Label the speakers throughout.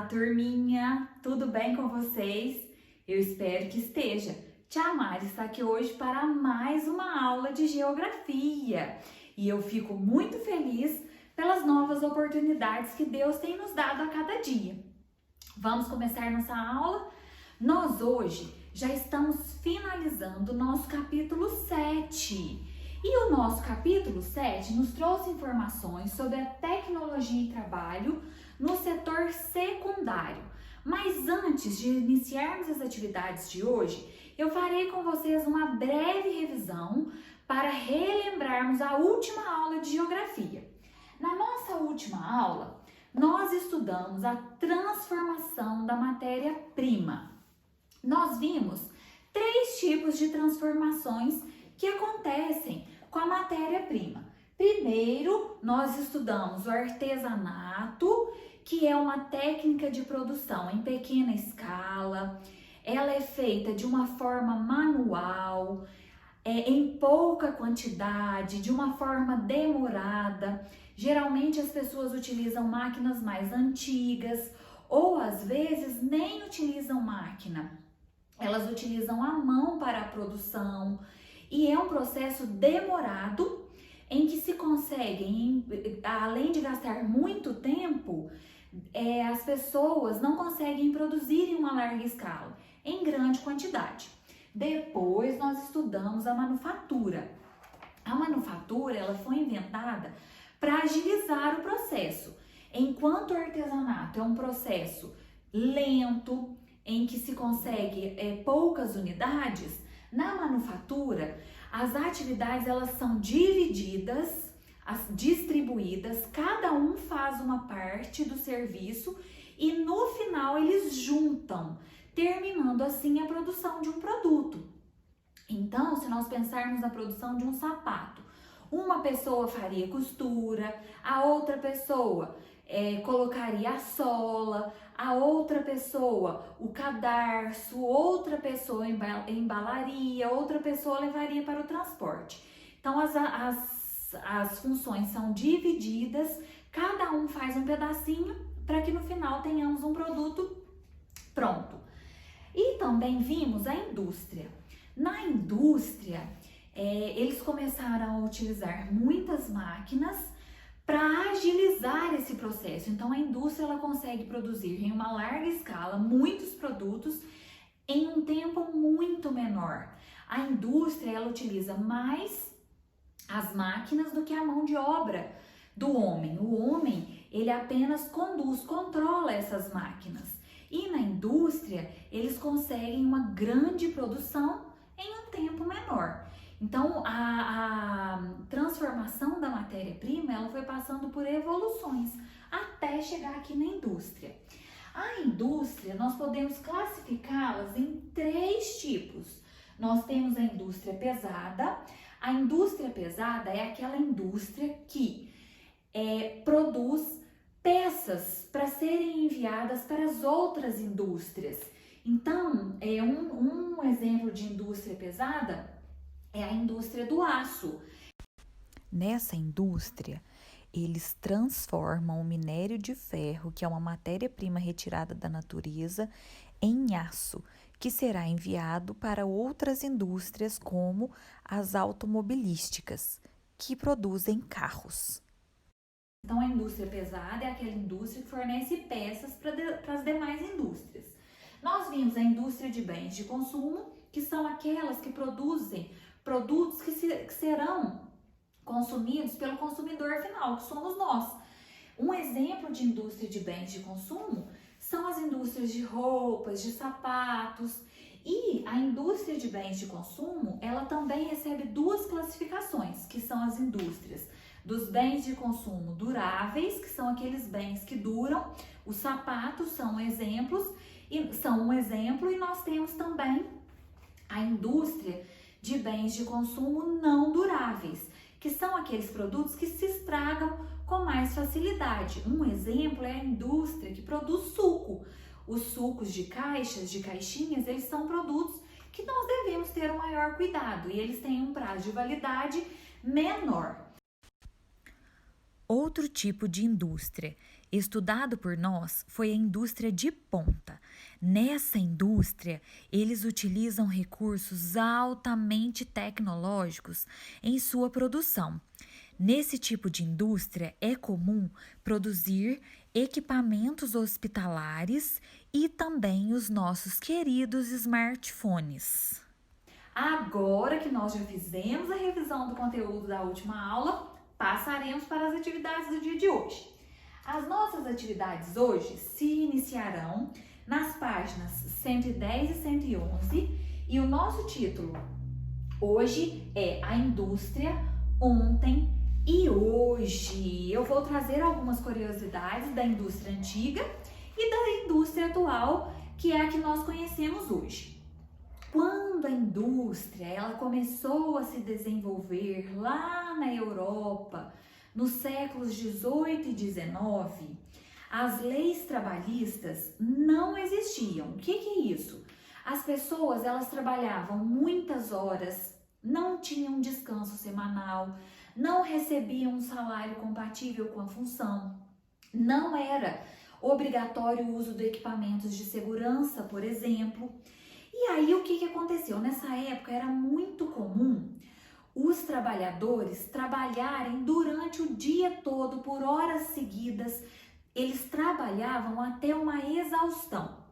Speaker 1: Olá, turminha! Tudo bem com vocês? Eu espero que esteja. Tia Mari está aqui hoje para mais uma aula de geografia e eu fico muito feliz pelas novas oportunidades que Deus tem nos dado a cada dia. Vamos começar nossa aula? Nós hoje já estamos finalizando o nosso capítulo 7. E o nosso capítulo 7 nos trouxe informações sobre a tecnologia e trabalho no setor secundário. Mas antes de iniciarmos as atividades de hoje, eu farei com vocês uma breve revisão para relembrarmos a última aula de geografia. Na nossa última aula, nós estudamos a transformação da matéria-prima. Nós vimos 3 tipos de transformações que acontecem com a matéria-prima. Primeiro, nós estudamos o artesanato, que é uma técnica de produção em pequena escala. Ela é feita de uma forma manual, em pouca quantidade, de uma forma demorada. Geralmente as pessoas utilizam máquinas mais antigas ou às vezes nem utilizam máquina. Elas utilizam a mão para a produção e é um processo demorado em que se conseguem, além de gastar muito tempo, as pessoas não conseguem produzir em uma larga escala, em grande quantidade. Depois nós estudamos a manufatura. A manufatura ela foi inventada para agilizar o processo. Enquanto o artesanato é um processo lento, em que se consegue poucas unidades, na manufatura as atividades elas são divididas, distribuídas, cada um faz uma parte do serviço e no final eles juntam, terminando assim a produção de um produto. Então, se nós pensarmos na produção de um sapato, uma pessoa faria costura, a outra pessoa colocaria a sola, a outra pessoa o cadarço, outra pessoa embalaria, outra pessoa levaria para o transporte. Então as funções são divididas, cada um faz um pedacinho para que no final tenhamos um produto pronto. E também vimos a indústria. Na indústria, eles começaram a utilizar muitas máquinas para agilizar esse processo. Então a indústria ela consegue produzir em uma larga escala muitos produtos em um tempo muito menor. A indústria ela utiliza mais as máquinas do que a mão de obra do homem. O homem ele apenas conduz, controla essas máquinas. E na indústria eles conseguem uma grande produção em um tempo menor. Então, a transformação da matéria-prima, ela foi passando por evoluções até chegar aqui na indústria. A indústria, nós podemos classificá-las em 3 tipos. Nós temos a indústria pesada. A indústria pesada é aquela indústria que produz peças para serem enviadas para as outras indústrias. Então, um exemplo de indústria pesada é a indústria do aço.
Speaker 2: Nessa indústria, eles transformam o minério de ferro, que é uma matéria-prima retirada da natureza, em aço, que será enviado para outras indústrias como as automobilísticas, que produzem carros.
Speaker 1: Então, a indústria pesada é aquela indústria que fornece peças para as demais indústrias. Nós vimos a indústria de bens de consumo, que são aquelas que produzem produtos que serão consumidos pelo consumidor final, que somos nós. Um exemplo de indústria de bens de consumo são as indústrias de roupas, de sapatos. E a indústria de bens de consumo, ela também recebe 2 classificações, que são as indústrias dos bens de consumo duráveis, que são aqueles bens que duram. Os sapatos são um exemplo, e nós temos também a indústria de bens de consumo não duráveis, que são aqueles produtos que se estragam com mais facilidade. Um exemplo é a indústria que produz suco. Os sucos de caixas, de caixinhas, eles são produtos que nós devemos ter um maior cuidado e eles têm um prazo de validade menor.
Speaker 2: Outro tipo de indústria estudado por nós foi a indústria de ponta. Nessa indústria, eles utilizam recursos altamente tecnológicos em sua produção. Nesse tipo de indústria, é comum produzir equipamentos hospitalares e também os nossos queridos smartphones.
Speaker 1: Agora que nós já fizemos a revisão do conteúdo da última aula, passaremos para as atividades do dia de hoje. As nossas atividades hoje se iniciarão nas páginas 110 e 111 e o nosso título hoje é A Indústria Ontem e Hoje. Eu vou trazer algumas curiosidades da indústria antiga e da indústria atual, que é a que nós conhecemos hoje. Quando a indústria ela começou a se desenvolver lá na Europa, nos séculos 18 e 19, as leis trabalhistas não existiam. O que é isso? As pessoas elas trabalhavam muitas horas, não tinham descanso semanal, não recebiam um salário compatível com a função, não era obrigatório o uso de equipamentos de segurança, por exemplo. E aí o que aconteceu? Nessa época era muito comum os trabalhadores trabalharem durante o dia todo, por horas seguidas, eles trabalhavam até uma exaustão.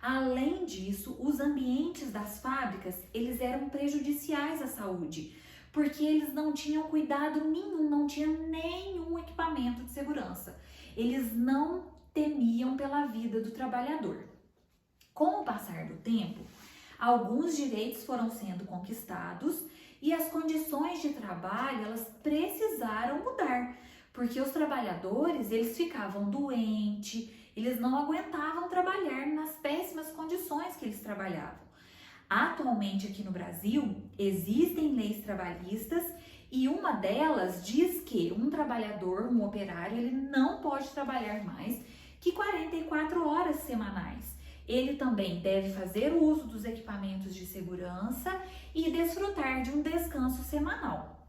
Speaker 1: Além disso, os ambientes das fábricas, eles eram prejudiciais à saúde, porque eles não tinham cuidado nenhum, não tinham nenhum equipamento de segurança. Eles não temiam pela vida do trabalhador. Com o passar do tempo, alguns direitos foram sendo conquistados e as condições de trabalho, elas precisaram mudar, porque os trabalhadores, eles ficavam doentes, eles não aguentavam trabalhar nas péssimas condições que eles trabalhavam. Atualmente aqui no Brasil, existem leis trabalhistas e uma delas diz que um trabalhador, um operário, ele não pode trabalhar mais que 44 horas semanais. Ele também deve fazer o uso dos equipamentos de segurança e desfrutar de um descanso semanal.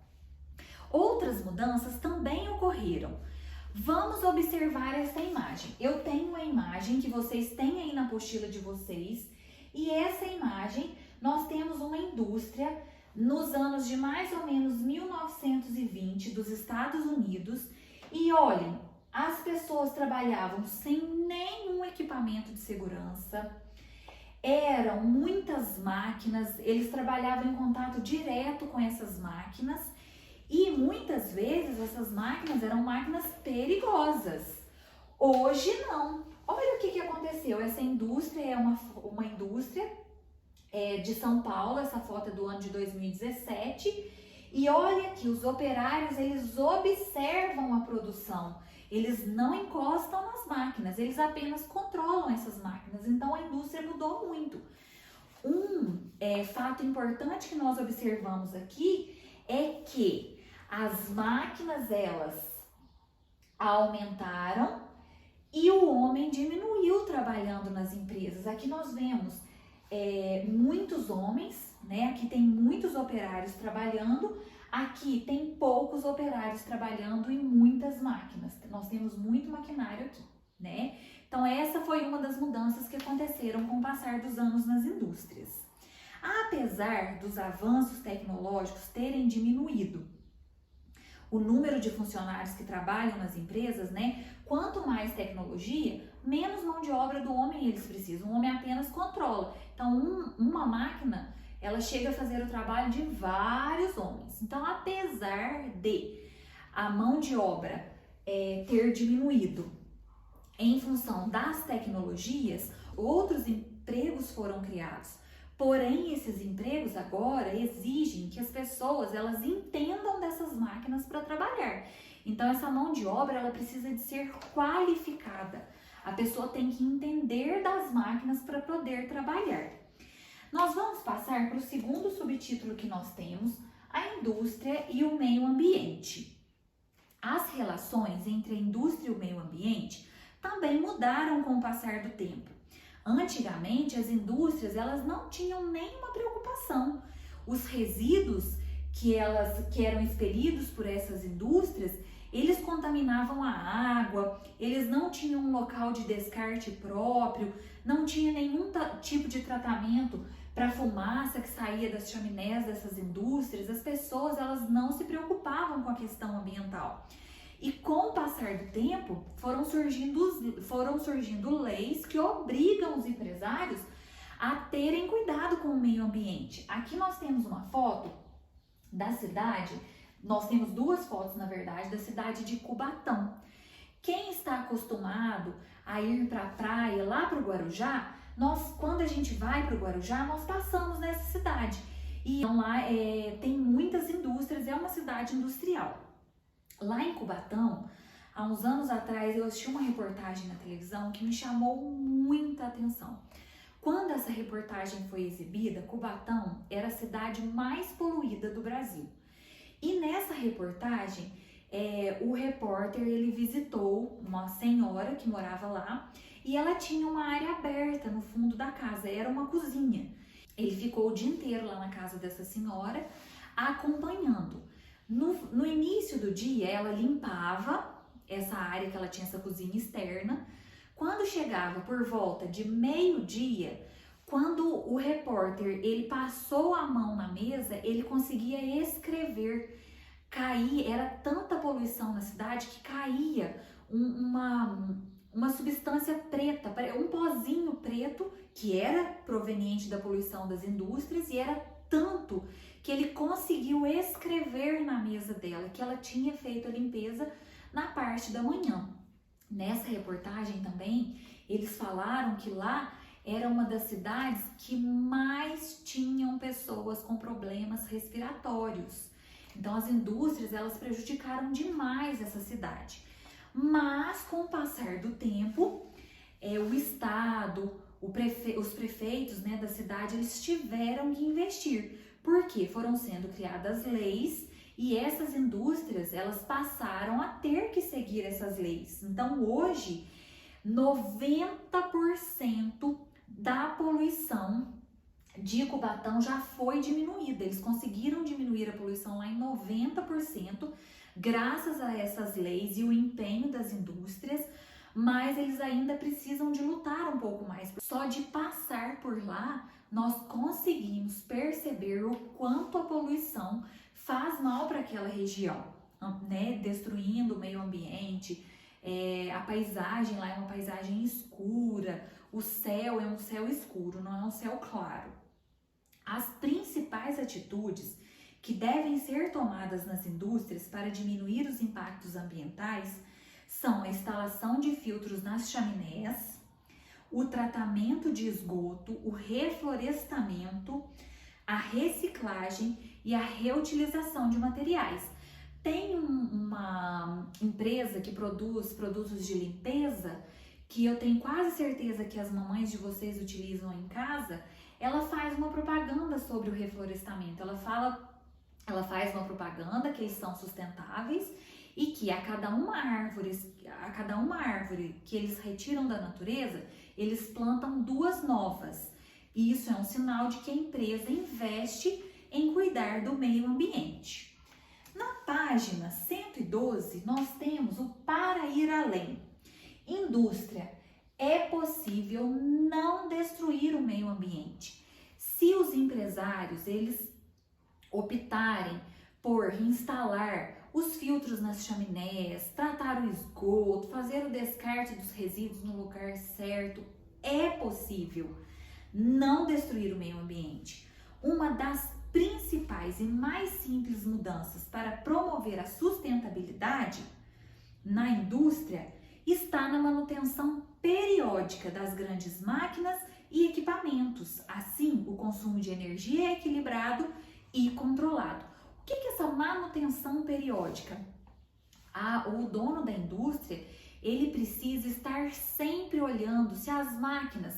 Speaker 1: Outras mudanças também ocorreram. Vamos observar essa imagem. Eu tenho a imagem que vocês têm aí na apostila de vocês e essa imagem nós temos uma indústria nos anos de mais ou menos 1920 dos Estados Unidos e olhem, as pessoas trabalhavam sem nenhum equipamento de segurança, eram muitas máquinas, eles trabalhavam em contato direto com essas máquinas e muitas vezes essas máquinas eram máquinas perigosas. Hoje não. Olha o que aconteceu, essa indústria é uma indústria de São Paulo, essa foto é do ano de 2017 e olha que os operários eles observam a produção. Eles não encostam nas máquinas, eles apenas controlam essas máquinas. Então, a indústria mudou muito. Um fato importante que nós observamos aqui é que as máquinas, elas aumentaram e o homem diminuiu trabalhando nas empresas. Aqui nós vemos muitos homens, né? Aqui tem muitos operários trabalhando. Aqui tem poucos operários trabalhando em muitas máquinas. Nós temos muito maquinário aqui, né? Então essa foi uma das mudanças que aconteceram com o passar dos anos nas indústrias. Apesar dos avanços tecnológicos terem diminuído o número de funcionários que trabalham nas empresas, né? Quanto mais tecnologia, menos mão de obra do homem eles precisam. O homem apenas controla. Então uma máquina ela chega a fazer o trabalho de vários homens. Então, apesar de a mão de obra ter diminuído em função das tecnologias, outros empregos foram criados. Porém, esses empregos agora exigem que as pessoas elas entendam dessas máquinas para trabalhar. Então, essa mão de obra ela precisa de ser qualificada. A pessoa tem que entender das máquinas para poder trabalhar. Nós vamos passar para o segundo subtítulo que nós temos, a indústria e o meio ambiente. As relações entre a indústria e o meio ambiente também mudaram com o passar do tempo. Antigamente, as indústrias elas não tinham nenhuma preocupação. Os resíduos que eram expelidos por essas indústrias, eles contaminavam contaminavam a água, eles não tinham um local de descarte próprio, não tinha nenhum tipo de tratamento para a fumaça que saía das chaminés dessas indústrias. As pessoas, elas não se preocupavam com a questão ambiental. E com o passar do tempo, foram surgindo leis que obrigam os empresários a terem cuidado com o meio ambiente. Aqui nós temos uma foto da cidade, nós temos duas fotos, na verdade, da cidade de Cubatão. Quem está acostumado a ir para a praia, lá para o Guarujá, quando a gente vai para o Guarujá, nós passamos nessa cidade. E então, lá tem muitas indústrias, é uma cidade industrial. Lá em Cubatão, há uns anos atrás, eu assisti uma reportagem na televisão que me chamou muita atenção. Quando essa reportagem foi exibida, Cubatão era a cidade mais poluída do Brasil. E nessa reportagem, o repórter ele visitou uma senhora que morava lá e ela tinha uma área aberta no fundo da casa, era uma cozinha. Ele ficou o dia inteiro lá na casa dessa senhora, acompanhando. No início do dia, ela limpava essa área que ela tinha, essa cozinha externa. Quando chegava por volta de meio-dia, quando o repórter ele passou a mão na mesa, ele conseguia escrever. Era tanta poluição na cidade que caía uma substância preta, um pozinho preto que era proveniente da poluição das indústrias, e era tanto que ele conseguiu escrever na mesa dela que ela tinha feito a limpeza na parte da manhã. Nessa reportagem também, eles falaram que lá era uma das cidades que mais tinham pessoas com problemas respiratórios. Então as indústrias, elas prejudicaram demais essa cidade. Mas com o passar do tempo, o estado, os prefeitos, né, da cidade, eles tiveram que investir, porque foram sendo criadas leis e essas indústrias, elas passaram a ter que seguir essas leis. Então hoje, 90% da poluição de Cubatão já foi diminuída. Eles conseguiram diminuir a poluição lá em 90%, graças a essas leis e o empenho das indústrias, mas eles ainda precisam de lutar um pouco mais. Só de passar por lá, nós conseguimos perceber o quanto a poluição faz mal para aquela região, né? Destruindo o meio ambiente, a paisagem lá é uma paisagem escura, o céu é um céu escuro, não é um céu claro. As principais atitudes que devem ser tomadas nas indústrias para diminuir os impactos ambientais são a instalação de filtros nas chaminés, o tratamento de esgoto, o reflorestamento, a reciclagem e a reutilização de materiais. Tem uma empresa que produz produtos de limpeza, que eu tenho quase certeza que as mamães de vocês utilizam em casa. Ela faz uma propaganda sobre o reflorestamento. Ela faz uma propaganda que eles são sustentáveis e que a cada uma árvore que eles retiram da natureza, eles plantam 2 novas. E isso é um sinal de que a empresa investe em cuidar do meio ambiente. Na página 112, nós temos o Para Ir Além. Indústria. É possível não destruir o meio ambiente. Se os empresários, eles optarem por instalar os filtros nas chaminés, tratar o esgoto, fazer o descarte dos resíduos no lugar certo, é possível não destruir o meio ambiente. Uma das principais e mais simples mudanças para promover a sustentabilidade na indústria está na manutenção periódica das grandes máquinas e equipamentos. Assim, o consumo de energia é equilibrado e controlado. O que é essa manutenção periódica? O dono da indústria, ele precisa estar sempre olhando se as máquinas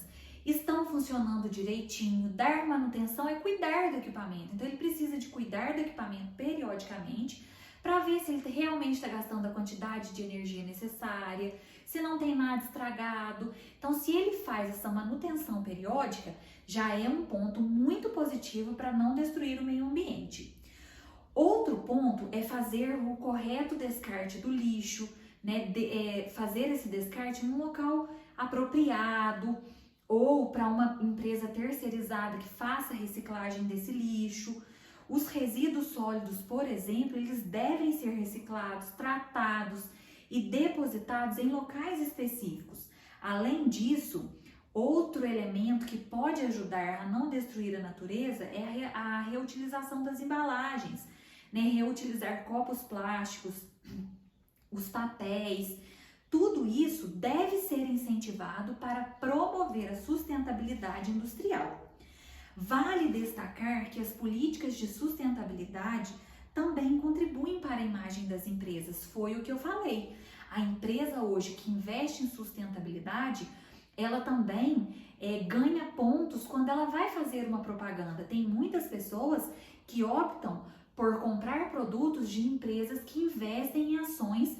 Speaker 1: estão funcionando direitinho. Dar manutenção é cuidar do equipamento. Então, ele precisa de cuidar do equipamento periodicamente para ver se ele realmente está gastando a quantidade de energia necessária, se não tem nada estragado. Então, se ele faz essa manutenção periódica, já é um ponto muito positivo para não destruir o meio ambiente. Outro ponto é fazer o correto descarte do lixo, né, fazer esse descarte em um local apropriado ou para uma empresa terceirizada que faça a reciclagem desse lixo. Os resíduos sólidos, por exemplo, eles devem ser reciclados, tratados e depositados em locais específicos. Além disso, outro elemento que pode ajudar a não destruir a natureza é a reutilização das embalagens, né? Reutilizar copos plásticos, os papéis, tudo isso deve ser incentivado para promover a sustentabilidade industrial. Vale destacar que as políticas de sustentabilidade também contribuem para a imagem das empresas. Foi o que eu falei. A empresa hoje que investe em sustentabilidade, ela também ganha pontos quando ela vai fazer uma propaganda. Tem muitas pessoas que optam por comprar produtos de empresas que investem em ações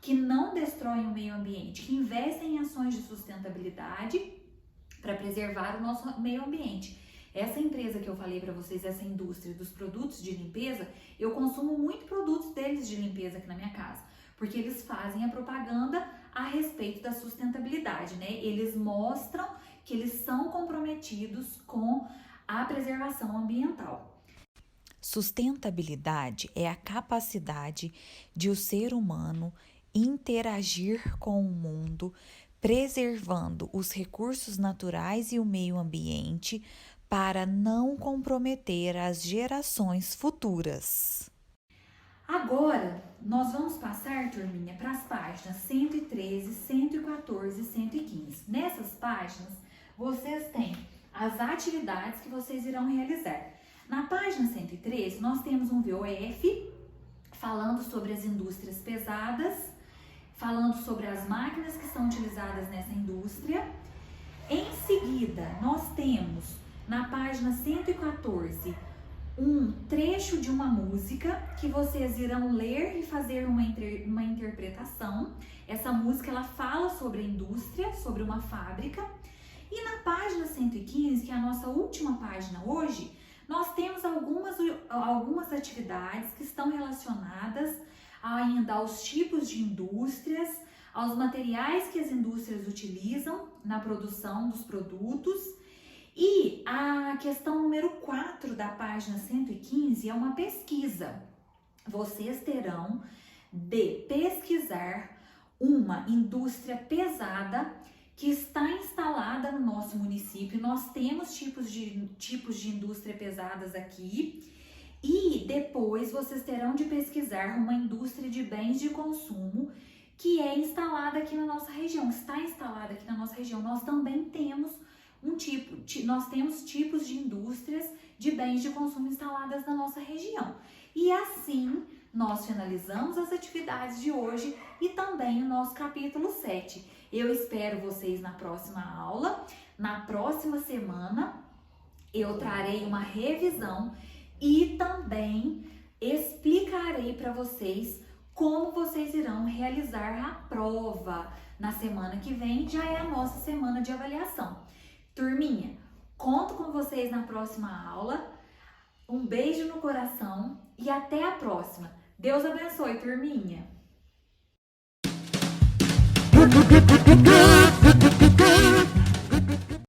Speaker 1: que não destroem o meio ambiente, que investem em ações de sustentabilidade para preservar o nosso meio ambiente. Essa empresa que eu falei para vocês, essa indústria dos produtos de limpeza, eu consumo muito produtos deles de limpeza aqui na minha casa, porque eles fazem a propaganda a respeito da sustentabilidade, né? Eles mostram que eles são comprometidos com a preservação ambiental.
Speaker 2: Sustentabilidade é a capacidade de o ser humano interagir com o mundo, preservando os recursos naturais e o meio ambiente para não comprometer as gerações futuras.
Speaker 1: Agora, nós vamos passar, turminha, para as páginas 113, 114 e 115. Nessas páginas, vocês têm as atividades que vocês irão realizar. Na página 113, nós temos um VOF falando sobre as indústrias pesadas, falando sobre as máquinas que são utilizadas nessa indústria. Em seguida, nós temos na página 114 um trecho de uma música que vocês irão ler e fazer uma interpretação. Essa música ela fala sobre a indústria, sobre uma fábrica. E na página 115, que é a nossa última página hoje, nós temos algumas atividades que estão relacionadas ainda aos tipos de indústrias, aos materiais que as indústrias utilizam na produção dos produtos. E a questão número 4 da página 115 é uma pesquisa. Vocês terão de pesquisar uma indústria pesada que está instalada no nosso município. Nós temos tipos de indústria pesadas aqui. E depois vocês terão de pesquisar uma indústria de bens de consumo que é instalada aqui na nossa região. Está instalada aqui na nossa região. Nós também temos nós temos tipos de indústrias de bens de consumo instaladas na nossa região. E assim, nós finalizamos as atividades de hoje e também o nosso capítulo 7. Eu espero vocês na próxima aula. Na próxima semana, eu trarei uma revisão e também explicarei para vocês como vocês irão realizar a prova. Na semana que vem já é a nossa semana de avaliação. Turminha, conto com vocês na próxima aula. Um beijo no coração e até a próxima. Deus abençoe, turminha!